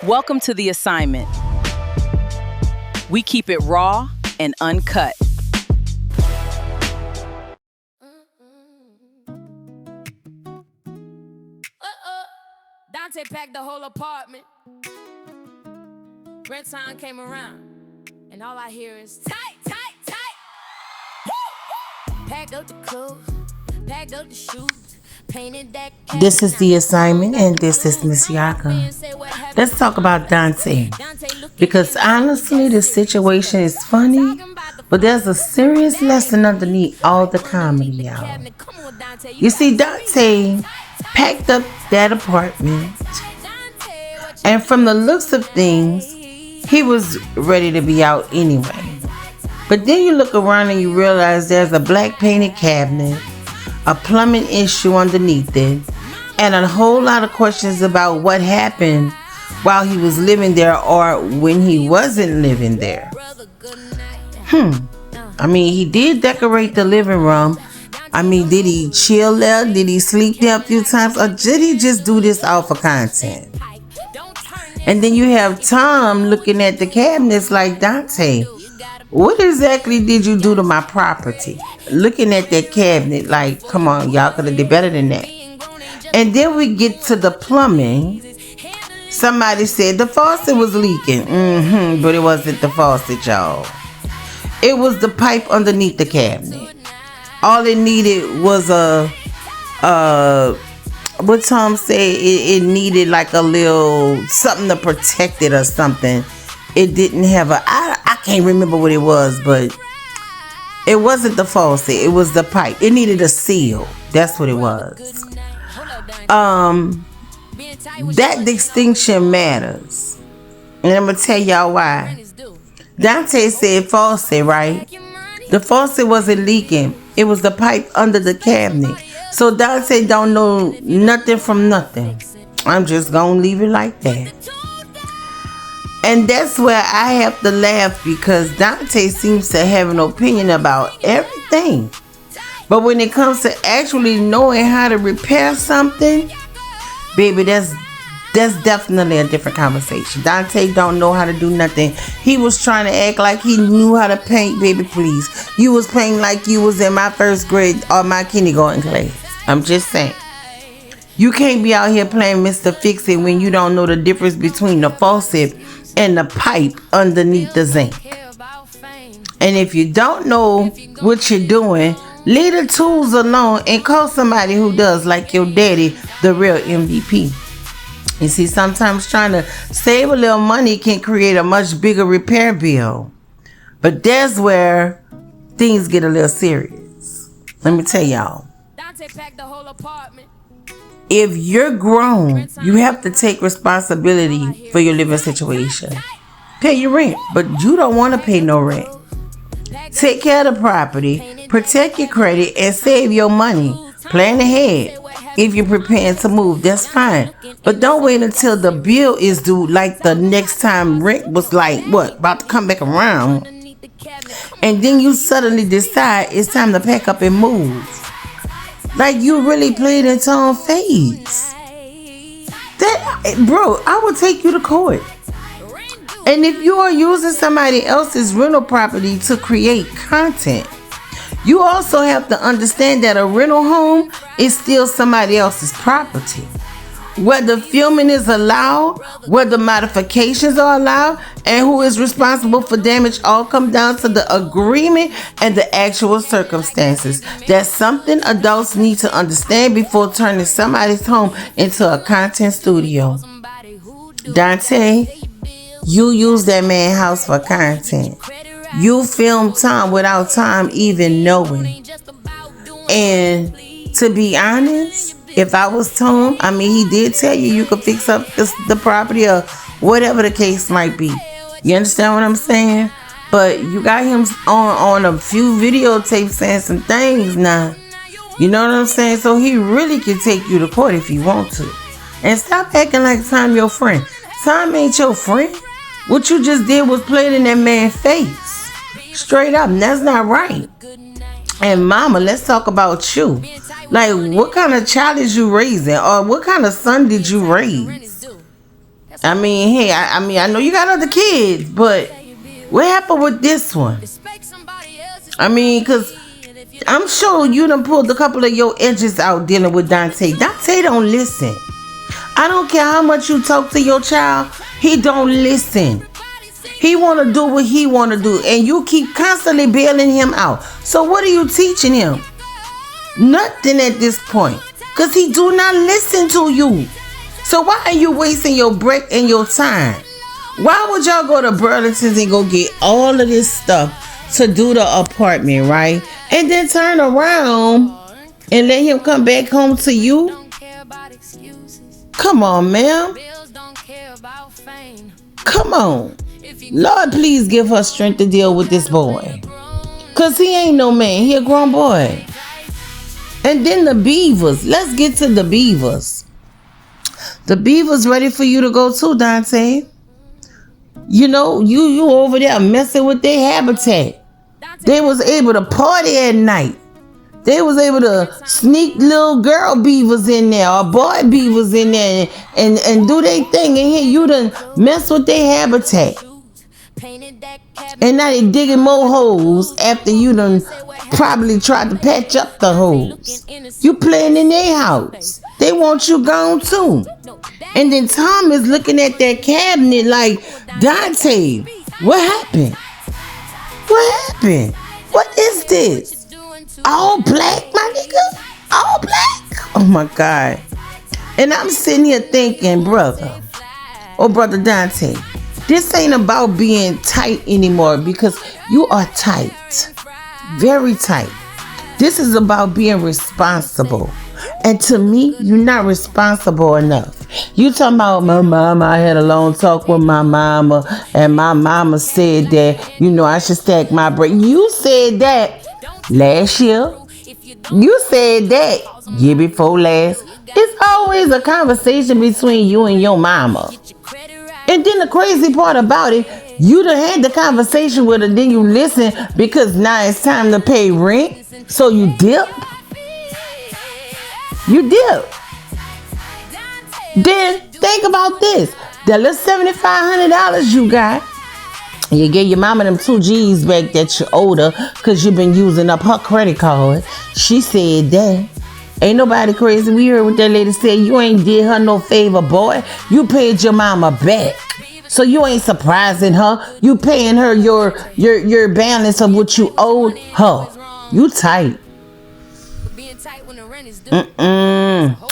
Welcome to The Assignment. We keep it raw and uncut. Dontay packed the whole apartment. Rent time came around, and all I hear is tight, tight, tight. Woo, woo. Pack up the clothes, pack up the shoes. This is The Assignment, and this is Miss Yaka. Let's talk about Dontay, because honestly, the situation is funny, but there's a serious lesson underneath all the comedy, y'all. You see, Dontay packed up that apartment, and from the looks of things, he was ready to be out anyway. But then you look around and you realize there's a black painted cabinet, a plumbing issue underneath it, and a whole lot of questions about what happened while he was living there or when he wasn't living there. I mean, he did decorate the living room. I mean, did he chill there? Did he sleep there a few times? Or did he just do this all for content? And then you have Tom looking at the cabinets like, Dontay, what exactly did you do to my property? Looking at that cabinet like, come on, y'all could have did better than that. And then we get to the plumbing. Somebody said the faucet was leaking. But it wasn't the faucet, y'all. It was the pipe underneath the cabinet. All it needed was what Tom said, it needed like a little something to protect it or something. It didn't have I can't remember what it was, but it wasn't the faucet. It was the pipe. It needed a seal. That's what it was. That distinction matters. And I'm going to tell y'all why. Dontay said faucet, right? The faucet wasn't leaking. It was the pipe under the cabinet. So Dontay don't know nothing from nothing. I'm just going to leave it like that. And that's where I have to laugh, because Dontay seems to have an opinion about everything. But when it comes to actually knowing how to repair something, baby, that's definitely a different conversation. Dontay don't know how to do nothing. He was trying to act like he knew how to paint, baby, please. You was painting like you was in my first grade or my kindergarten class. I'm just saying. You can't be out here playing Mr. Fix-It when you don't know the difference between the faucet and the pipe underneath the zinc. And if you don't know what you're doing, leave the tools alone and call somebody who does, like your daddy, the real MVP. You see, sometimes trying to save a little money can create a much bigger repair bill. But that's where things get a little serious. Let me tell y'all. If you're grown, you have to take responsibility for your living situation. Pay your rent, but you don't want to pay no rent. Take care of the property, protect your credit, and save your money. Plan ahead. If you're preparing to move, that's fine. But don't wait until the bill is due, like the next time rent was like, about to come back around. And then you suddenly decide it's time to pack up and move. Like you really played into on face. Bro, I will take you to court. And if you are using somebody else's rental property to create content, you also have to understand that a rental home is still somebody else's property. Whether filming is allowed, whether modifications are allowed, and who is responsible for damage all come down to the agreement and the actual circumstances. That's something adults need to understand before turning somebody's home into a content studio. Dontay, you use that man's house for content. You filmed Tom without Tom even knowing. And to be honest, if I was Tom, I mean, he did tell you could fix up the property or whatever the case might be. You understand what I'm saying? But you got him on a few videotapes saying some things now. You know what I'm saying? So he really can take you to court if he want to. And stop acting like Tom your friend. Tom ain't your friend. What you just did was play it in that man's face. Straight up. And that's not right. And mama, let's talk about you. Like, what kind of child is you raising? Or what kind of son did you raise? I mean, hey, I know you got other kids, but what happened with this one? I mean, because I'm sure you done pulled a couple of your edges out dealing with Dontay. Dontay don't listen. I don't care how much you talk to your child, he don't listen. He want to do what he want to do, and you keep constantly bailing him out. So what are you teaching him? Nothing at this point, because he do not listen to you. So why are you wasting your breath and your time? Why would y'all go to Burlington's and go get all of this stuff to do the apartment, right? And then turn around and let him come back home to you? Come on, ma'am. Come on. Lord, please give her strength to deal with this boy. Because he ain't no man. He a grown boy. And then the Beavers. Let's get to the Beavers. The Beavers ready for you to go too, Dontay. You know, you over there messing with their habitat. They was able to party at night. They was able to sneak little girl beavers in there or boy beavers in there and do their thing. And here you done mess with their habitat. And now they digging more holes after you done probably tried to patch up the holes. You playing in their house. They want you gone too. And then Tom is looking at that cabinet like, Dontay, what happened? What happened? What is this? All black, my nigga? All black? Oh my God. And I'm sitting here thinking, brother Dontay, this ain't about being tight anymore, because you are tight. Very tight. This is about being responsible. And to me, you're not responsible enough. You talking about my mama, I had a long talk with my mama, and my mama said that, you know, I should stack my break. You said that last year. You said that year before last. It's always a conversation between you and your mama. And then the crazy part about it, you done had the conversation with her, then you listen because now it's time to pay rent. So you dip. You dip. Then think about this. That little $7,500 you got, you gave your mama them 2 G's back that you owed her because you've been using up her credit card. She said that. Ain't nobody crazy. We heard what that lady said. You ain't did her no favor, boy. You paid your mama back. So you ain't surprising her. You paying her your balance of what you owed her. You tight.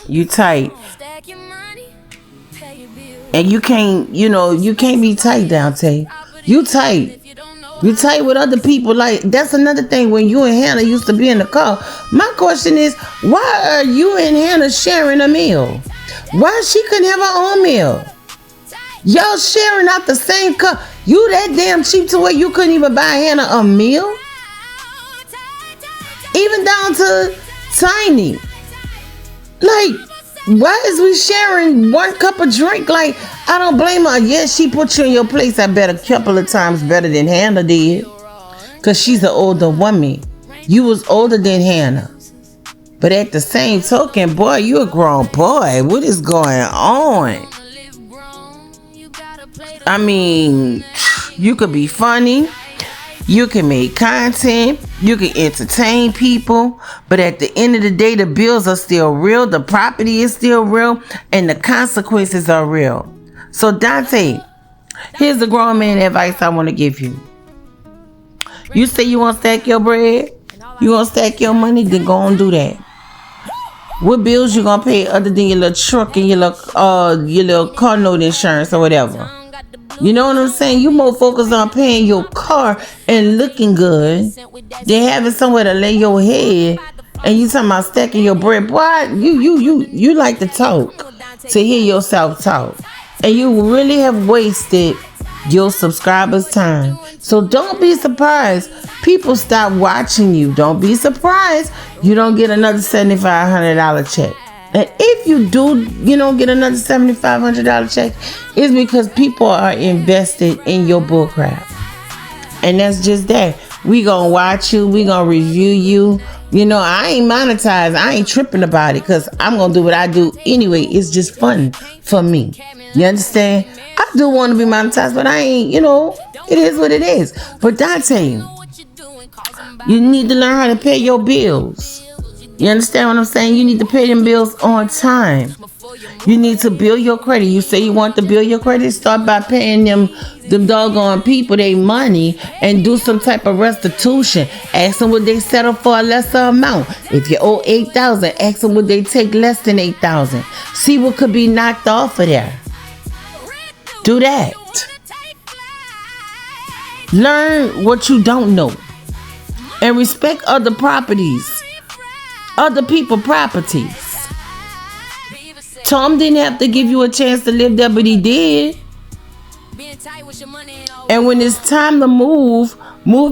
You tight. And you can't be tight, Dontay. You tight. You tight with other people. Like, that's another thing. When you and Hannah used to be in the car, my question is, why are you and Hannah sharing a meal? Why she couldn't have her own meal? Y'all sharing out the same car. You that damn cheap to where you couldn't even buy Hannah a meal? Even down to Tiny. Like, why is we sharing one cup of drink? Like, I don't blame her. Yes, she put you in your place, I bet, a couple of times better than Hannah did. Because she's an older woman. You was older than Hannah. But at the same token, boy, you a grown boy. What is going on? I mean, you could be funny. You can make content. You can entertain people. But at the end of the day, the bills are still real. The property is still real. And the consequences are real. So, Dontay, here's the grown man advice I want to give you. You say you want to stack your bread? You want to stack your money? Then go and do that. What bills you going to pay other than your little truck and your little car note insurance or whatever? You know what I'm saying? You more focused on paying your car and looking good than having somewhere to lay your head. And you talking about stacking your bread. Boy, you like to talk, to hear yourself talk. And you really have wasted your subscribers' time. So don't be surprised. People stop watching you. Don't be surprised you don't get another $7,500 check. And if you do, get another $7,500 check, it's because people are invested in your bullcrap. And that's just that. We gonna watch you. We gonna review you. I ain't monetized. I ain't tripping about it because I'm gonna do what I do anyway. It's just fun for me. You understand? I do want to be monetized, but I ain't, it is what it is. But Dontay, you need to learn how to pay your bills. You understand what I'm saying? You need to pay them bills on time. You need to build your credit. You say you want to build your credit, start by paying them doggone people their money and do some type of restitution. Ask them would they settle for a lesser amount. If you owe $8,000, ask them would they take less than $8,000. See what could be knocked off of there. Do that. Learn what you don't know. And respect other properties. Other people's properties. Tom didn't have to give you a chance to live there, but he did. And when it's time to move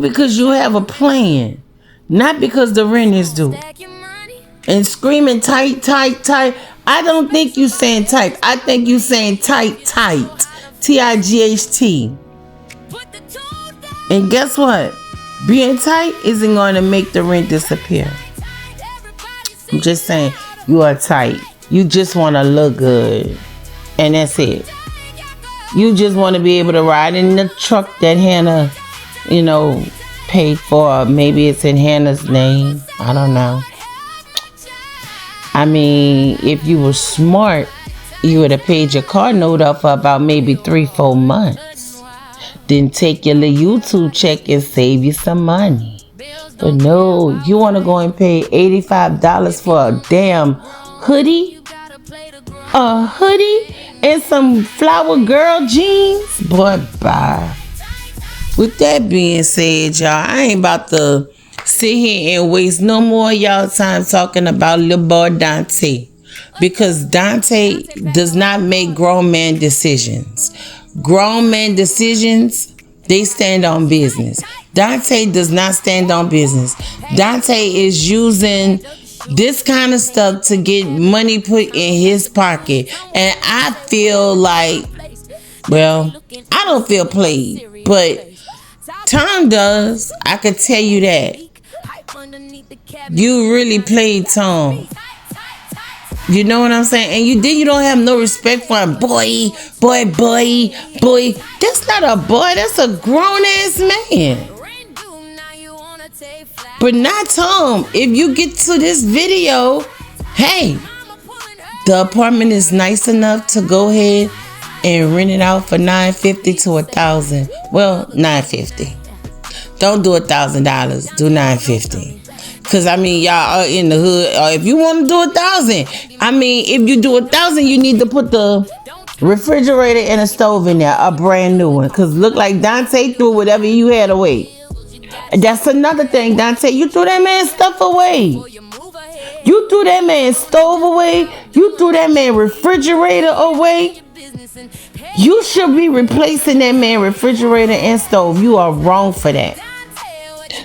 because you have a plan, not because the rent is due. And screaming tight, tight, tight. I don't think you saying tight. I think you saying tight, tight. T-I-G-H-T. And guess what? Being tight isn't going to make the rent disappear. I'm just saying, you are tight. You just want to look good. And that's it. You just want to be able to ride in the truck that Hannah, paid for. Maybe it's in Hannah's name. I don't know. I mean, if you were smart, you would have paid your car note up for about maybe 3-4 months. Then take your little YouTube check and save you some money. But no, you want to go and pay $85 for a damn hoodie? A hoodie and some flower girl jeans? Boy, bye. With that being said, y'all, I ain't about to sit here and waste no more of y'all time talking about little boy Dontay. Because Dontay does not make grown man decisions. Grown man decisions, they stand on business. Dontay does not stand on business. Dontay is using this kind of stuff to get money put in his pocket. And I feel like, well, I don't feel played, but Tom does. I could tell you that. You really played Tom. You know what I'm saying? And you don't have no respect for him. Boy. That's not a boy. That's a grown-ass man. But not Tom. If you get to this video, hey, the apartment is nice enough to go ahead and rent it out for $950 to $1,000. Well, $950. Don't do $1,000. Do $950. Cause I mean, y'all are in the hood. Or if you want to do $1,000, I mean, if you do $1,000, you need to put the refrigerator and a stove in there, a brand new one. Cause look like Dontay threw whatever you had away. And that's another thing, Dontay. You threw that man's stuff away. You threw that man's stove away. You threw that man's refrigerator away. You should be replacing that man's refrigerator and stove. You are wrong for that.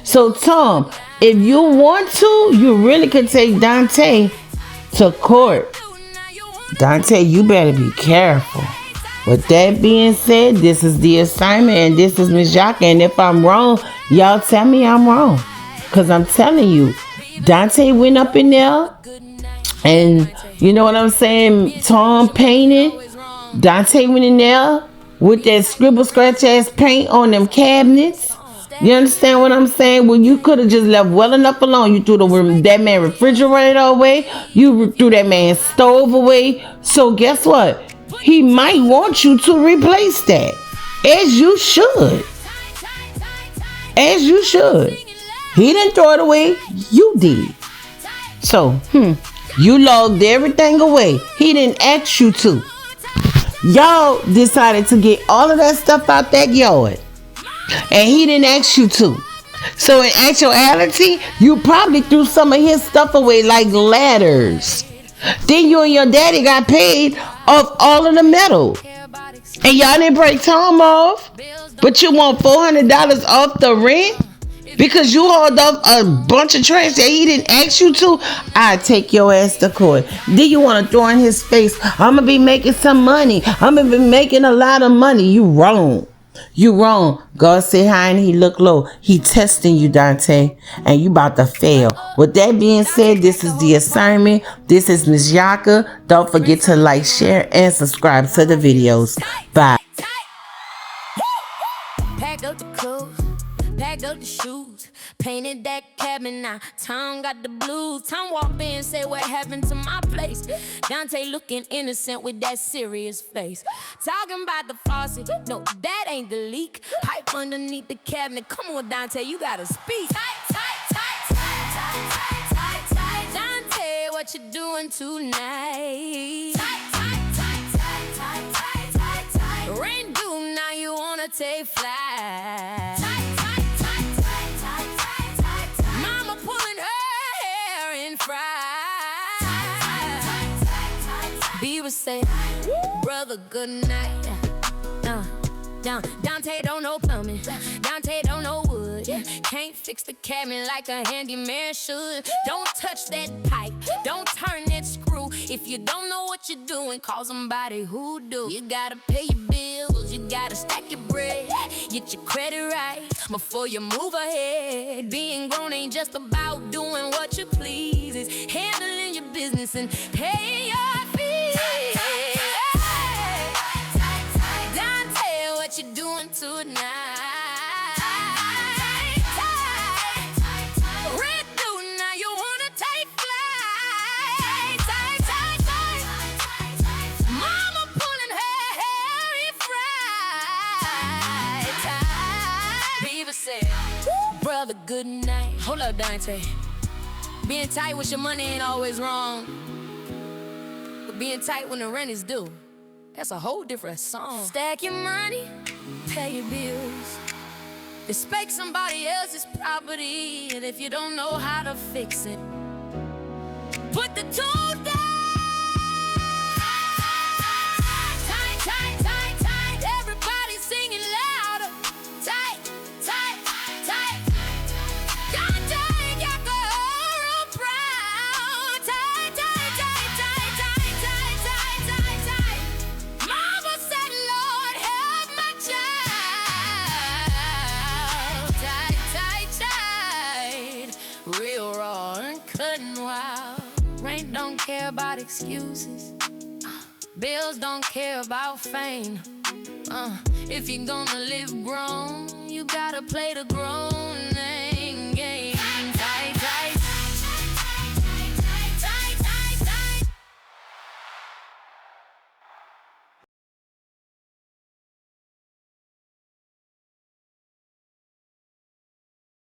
So, Tom, if you want to, you really could take Dontay to court. Dontay, you better be careful. With that being said, this is the assignment and this is Ms. Jacques. And if I'm wrong, y'all tell me I'm wrong. Because I'm telling you, Dontay went up in there and you know what I'm saying? Tom painted. Dontay went in there with that scribble scratch ass paint on them cabinets. You understand what I'm saying? Well, you could have just left well enough alone. You threw that man refrigerator away. You threw that man's stove away. So guess what? He might want you to replace that. As you should. As you should. He didn't throw it away. You did. So, you logged everything away. He didn't ask you to. Y'all decided to get all of that stuff out that yard. And he didn't ask you to. So in actuality, you probably threw some of his stuff away like ladders. Then you and your daddy got paid off all of the metal. And y'all didn't break Tom off. But you want $400 off the rent? Because you hauled off a bunch of trash that he didn't ask you to? I take your ass to court. Then you want to throw in his face, I'm going to be making some money. I'm going to be making a lot of money. You wrong. You wrong. God sit high and he look low. He testing you, Dontay, and you about to fail. With that being said, this is the assignment. This is Miss Yaka. Don't forget to like, share, and subscribe to the videos. Bye. Pack up the clothes, pack up the shoes, painted that cabin now. Tom got the blues. Tom walked in and said, what happened to my place? Dontay looking innocent with that serious face. Talking about the faucet, no, that ain't the leak. Pipe underneath the cabinet. Come on, Dontay, you gotta speak. Dontay, what you doing tonight? Rain due, now you wanna take flight. Mama pulling her hair in fright. Beaver say, brother, good night. Dontay don't know plumbing, Dontay don't know wood. Can't fix the cabinet like a handyman should. Don't touch that pipe, don't turn that screw. If you don't know what you're doing, call somebody who do. You gotta pay your bills, you gotta stack your bread, get your credit right before you move ahead. Being grown ain't just about doing what you please, it's handling your business and paying your fees. What you doing tonight? Red through, now you wanna take flight. Mama pulling her hair in fright. Beaver said, brother, good night. Hold up, Dontay. Being tight with your money ain't always wrong, but being tight when the rent is due, that's a whole different song. Stack your money, pay your bills, respect somebody else's property, and if you don't know how to fix it, put the tools down. Tight, tight, tight, tight. Everybody singing louder. Tight, tight, tight. Dontay got the real proud. Tight, tight, tight, tight, tight, tight, tight, tight, tight. Mama said, Lord, help my child. Tight, tight, tight. Real raw and cutting wild. Rain don't care about excuses. Bills don't care about fame. If you're gonna live grown, you gotta play the grown.